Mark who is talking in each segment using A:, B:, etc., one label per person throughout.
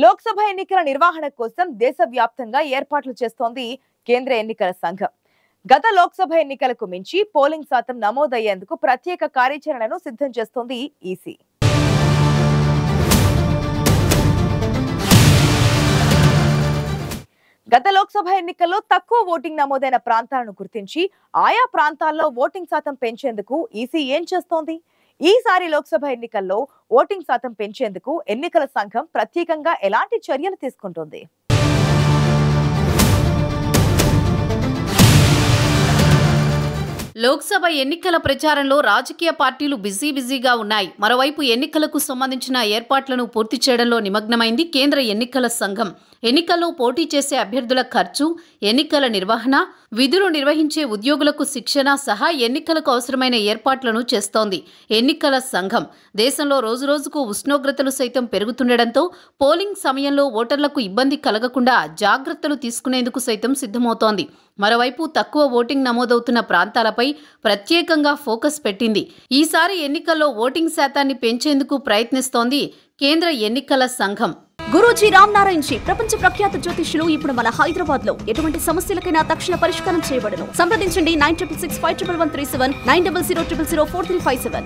A: లోక్సభ ఎన్నికల నిర్వహణ కోసం దేశవ్యాప్తంగా ఏర్పాట్లు చేస్తోంది కేంద్ర ఎన్నికల సంఘం. గత లోక్సభ ఎన్నికలకు మించి పోలింగ్ శాతం నమోదయ్యేందుకు ప్రత్యేక కార్యాచరణను సిద్ధం చేస్తోంది ఈసీ. గత లోక్సభ ఎన్నికల్లో తక్కువ ఓటింగ్ నమోదైన ప్రాంతాలను గుర్తించి ఆయా ప్రాంతాల్లో ఓటింగ్ శాతం పెంచేందుకు ఈసీ ఏం చేస్తోంది? ఈసారి లోక్సభ ఎన్నికల్లో ఓటింగ్ శాతం పెంచేందుకు ఎన్నికల సంఘం ప్రత్యేకంగా ఎలాంటి చర్యలు తీసుకుంటుంది?
B: లోక్సభ ఎన్నికల ప్రచారంలో రాజకీయ పార్టీలు బిజీగా ఉన్నాయి. మరోవైపు ఎన్నికలకు సంబంధించిన ఏర్పాట్లను పూర్తి చేయడంలో నిమగ్నమైంది కేంద్ర ఎన్నికల సంఘం. ఎన్నికల్లో పోటీ చేసే అభ్యర్థుల ఖర్చు, ఎన్నికల నిర్వహణ, విధులు నిర్వహించే ఉద్యోగులకు శిక్షణ సహా ఎన్నికలకు అవసరమైన ఏర్పాట్లను చేస్తోంది ఎన్నికల సంఘం. దేశంలో రోజురోజుకు ఉష్ణోగ్రతలు సైతం పెరుగుతుండటంతో పోలింగ్ సమయంలో ఓటర్లకు ఇబ్బంది కలగకుండా జాగ్రత్తలు తీసుకునేందుకు సైతం సిద్ధమవుతోంది. మరోవైపు తక్కువ ఓటింగ్ నమోదవుతున్న ప్రాంతాలపై ప్రత్యేకంగా ఫోకస్ పెట్టింది. ఈసారి ఎన్నికల్లో ఓటింగ్ శాతాన్ని పెంచేందుకు ప్రయత్నిస్తోంది కేంద్ర ఎన్నికల సంఘం.
C: గురూజీ రామ్ నారాయణ్ జీ ప్రపంచ ప్రఖ్యాత జ్యోతిష్యులు ఇప్పుడు మన హైదరాబాద్ లో ఎటువంటి సమస్యలకైనా తక్షణ పరిష్కారం చేయబడును. సంప్రదించండి 96651137 9000004357.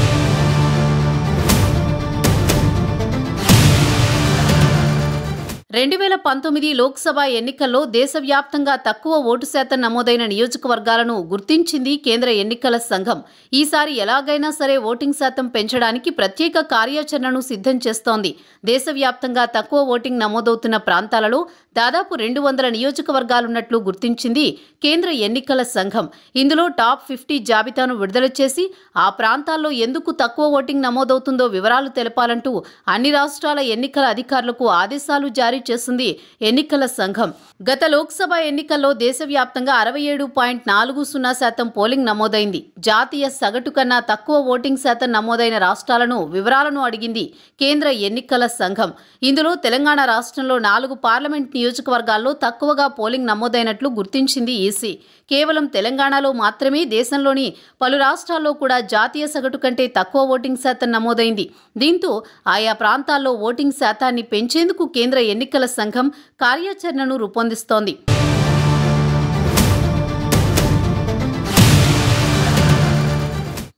B: 2019 లోక్సభ ఎన్నికల్లో దేశవ్యాప్తంగా తక్కువ ఓటు శాతం నమోదైన నియోజకవర్గాలను గుర్తించింది కేంద్ర ఎన్నికల సంఘం. ఈసారి ఎలాగైనా సరే ఓటింగ్ శాతం పెంచడానికి ప్రత్యేక కార్యాచరణను సిద్ధం చేస్తోంది. దేశవ్యాప్తంగా తక్కువ ఓటింగ్ నమోదవుతున్న ప్రాంతాలలో దాదాపు 200 నియోజకవర్గాలున్నట్లు గుర్తించింది కేంద్ర ఎన్నికల సంఘం. ఇందులో టాప్ 50 జాబితాను విడుదల చేసి ఆ ప్రాంతాల్లో ఎందుకు తక్కువ ఓటింగ్ నమోదవుతుందో వివరాలు తెలపాలంటూ అన్ని రాష్ట్రాల ఎన్నికల అధికారులకు ఆదేశాలు జారీ చేసింది ఎన్నికల సంఘం. గత లోక్సభ ఎన్నికల్లో దేశవ్యాప్తంగా 67.40% పోలింగ్ నమోదైంది. జాతీయ సగటు కన్నా తక్కువ ఓటింగ్ శాతం నమోదైన రాష్ట్రాలను వివరాలను అడిగింది కేంద్ర ఎన్నికల సంఘం. ఇందులో తెలంగాణ రాష్ట్రంలో 4 పార్లమెంట్ నియోజకవర్గాల్లో తక్కువగా పోలింగ్ నమోదైనట్లు గుర్తించింది ఈసీ. కేవలం తెలంగాణలో మాత్రమే దేశంలోని పలు రాష్ట్రాల్లో కూడా జాతీయ సగటు కంటే తక్కువ ఓటింగ్ శాతం నమోదైంది. దీంతో ఆయా ప్రాంతాల్లో ఓటింగ్ శాతాన్ని పెంచేందుకు కేంద్ర ఎన్నికల సంఘం కార్యాచరణను రూపొందిస్తోంది.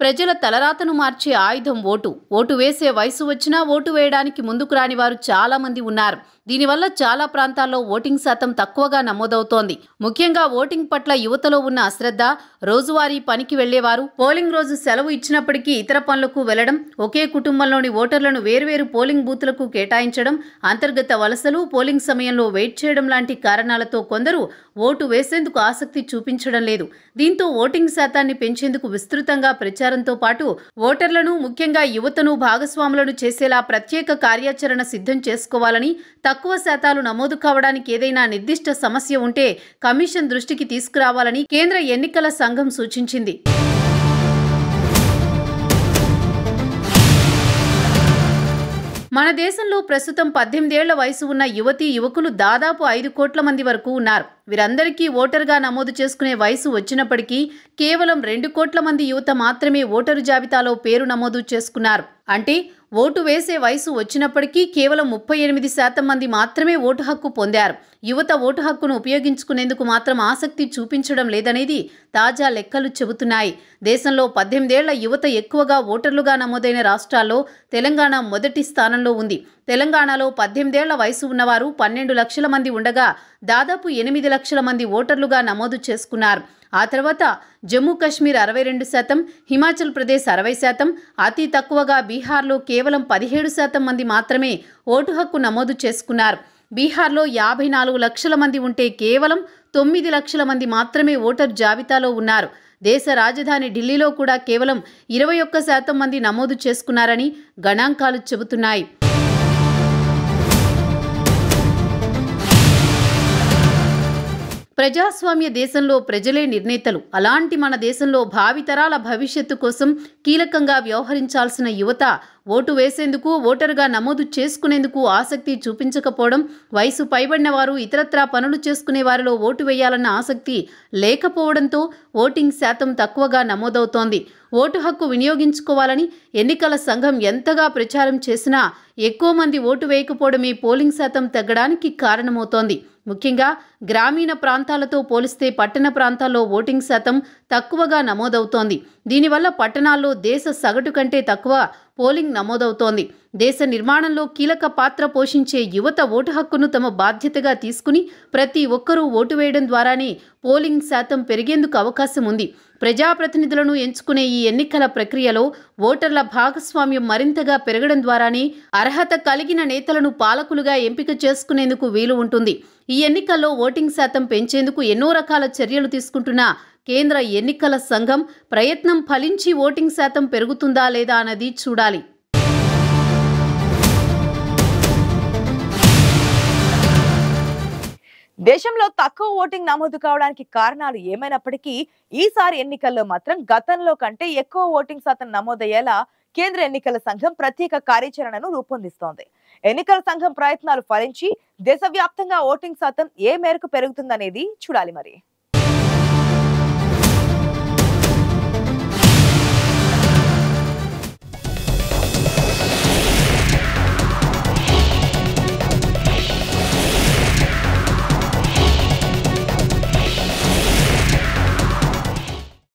B: ప్రజల తలరాతను మార్చే ఆయుధం ఓటు. ఓటు వేసే వయసు వచ్చినా ఓటు వేయడానికి ముందుకు రాని వారు చాలా మంది ఉన్నారు. దీనివల్ల చాలా ప్రాంతాల్లో ఓటింగ్ శాతం తక్కువగా నమోదవుతోంది. ముఖ్యంగా ఓటింగ్ పట్ల యువతలో ఉన్న అశ్రద్ధ, రోజువారీ పనికి వెళ్లేవారు, పోలింగ్ రోజు సెలవు ఇచ్చినప్పటికీ ఇతర పనులకు వెళ్లడం, ఒకే కుటుంబంలోని ఓటర్లను వేర్వేరు పోలింగ్ బూత్లకు కేటాయించడం, అంతర్గత వలసలు, పోలింగ్ సమయంలో వెయిట్ చేయడం లాంటి కారణాలతో కొందరు ఓటు వేసేందుకు ఆసక్తి చూపించడం లేదు. దీంతో ఓటింగ్ శాతాన్ని పెంచేందుకు విస్తృతంగా ప్రచారంతో పాటు ఓటర్లను, ముఖ్యంగా యువతను భాగస్వాములను చేసేలా ప్రత్యేక కార్యాచరణ సిద్ధం చేసుకోవాలని, తక్కువ శాతాలు నమోదు కావడానికి ఏదైనా నిర్దిష్ట సమస్య ఉంటే కమిషన్ దృష్టికి తీసుకురావాలని కేంద్ర ఎన్నికల సంఘం సూచించింది. మన దేశంలో ప్రస్తుతం 18 ఏళ్ల వయసు ఉన్న యువతీ యువకులు దాదాపు 5 కోట్ల మంది వరకు ఉన్నారు. వీరందరికీ ఓటరుగా నమోదు చేసుకునే వయసు వచ్చినప్పటికీ కేవలం 2 కోట్ల మంది యువత మాత్రమే ఓటరు జాబితాలో పేరు నమోదు చేసుకున్నారు. అంటే ఓటు వేసే వయసు వచ్చినప్పటికీ కేవలం 38% మంది మాత్రమే ఓటు హక్కు పొందారు. యువత ఓటు హక్కును ఉపయోగించుకునేందుకు మాత్రం ఆసక్తి చూపించడం లేదనేది తాజా లెక్కలు చెబుతున్నాయి. దేశంలో 18 ఏళ్ల యువత ఎక్కువగా ఓటర్లుగా నమోదైన రాష్ట్రాల్లో తెలంగాణ మొదటి స్థానంలో ఉంది. తెలంగాణలో 18 ఏళ్ల వయసు ఉన్నవారు 12 లక్షల మంది ఉండగా దాదాపు 8 లక్షల మంది ఓటర్లుగా నమోదు చేసుకున్నారు. ఆ తర్వాత జమ్మూ కశ్మీర్ 62%, హిమాచల్ ప్రదేశ్ 60%, అతి తక్కువగా బీహార్లో కేవలం 17% మంది మాత్రమే ఓటు హక్కు నమోదు చేసుకున్నారు. బీహార్లో 54 లక్షల మంది ఉంటే కేవలం 9 లక్షల మంది మాత్రమే ఓటర్ జాబితాలో ఉన్నారు. దేశ రాజధాని ఢిల్లీలో కూడా కేవలం 21% మంది నమోదు చేసుకున్నారని గణాంకాలు చెబుతున్నాయి. ప్రజాస్వామ్య దేశంలో ప్రజలే నిర్ణేతలు. అలాంటి మన దేశంలో భావితరాల భవిష్యత్తు కోసం కీలకంగా వ్యవహరించాల్సిన యువత ఓటు వేసేందుకు, ఓటరుగా నమోదు చేసుకునేందుకు ఆసక్తి చూపించకపోవడం, వయసు పైబడిన వారు ఇతరత్రా పనులు చేసుకునే వారిలో ఓటు వేయాలన్న ఆసక్తి లేకపోవడంతో ఓటింగ్ శాతం తక్కువగా నమోదవుతోంది. ఓటు హక్కు వినియోగించుకోవాలని ఎన్నికల సంఘం ఎంతగా ప్రచారం చేసినా ఎక్కువ మంది ఓటు వేయకపోవడమే పోలింగ్ శాతం తగ్గడానికి కారణమవుతోంది. ముఖ్యంగా గ్రామీణ ప్రాంతాలతో పోలిస్తే పట్టణ ప్రాంతాల్లో ఓటింగ్ శాతం తక్కువగా నమోదవుతోంది. దీనివల్ల పట్టణాల్లో దేశ సగటు కంటే తక్కువ పోలింగ్ నమోదవుతోంది. దేశ నిర్మాణంలో కీలక పాత్ర పోషించే యువత ఓటు హక్కును తమ బాధ్యతగా తీసుకుని ప్రతి ఒక్కరూ ఓటు వేయడం ద్వారానే పోలింగ్ శాతం పెరిగేందుకు అవకాశం ఉంది. ప్రజాప్రతినిధులను ఎంచుకునే ఈ ఎన్నికల ప్రక్రియలో ఓటర్ల భాగస్వామ్యం మరింతగా పెరగడం ద్వారానే అర్హత కలిగిన నేతలను పాలకులుగా ఎంపిక చేసుకునేందుకు వీలు ఉంటుంది. ఈ ఎన్నికల్లో ఓటింగ్ శాతం పెంచేందుకు ఎన్నో రకాల చర్యలు తీసుకుంటున్న కేంద్ర ఎన్నికల సంఘం ప్రయత్నం ఫలించి ఓటింగ్ శాతం పెరుగుతుందా లేదా అన్నది చూడాలి.
A: దేశంలో తక్కువ ఓటింగ్ నమోదు కావడానికి కారణాలు ఏమైనప్పటికీ ఈసారి ఎన్నికల్లో మాత్రం గతంలో కంటే ఎక్కువ ఓటింగ్ శాతం నమోదయ్యేలా కేంద్ర ఎన్నికల సంఘం ప్రత్యేక కార్యాచరణను రూపొందిస్తోంది. ఎన్నికల సంఘం ప్రయత్నాలు ఫలించి దేశవ్యాప్తంగా ఓటింగ్ శాతం ఏ మేరకు పెరుగుతుందనేది చూడాలి మరి.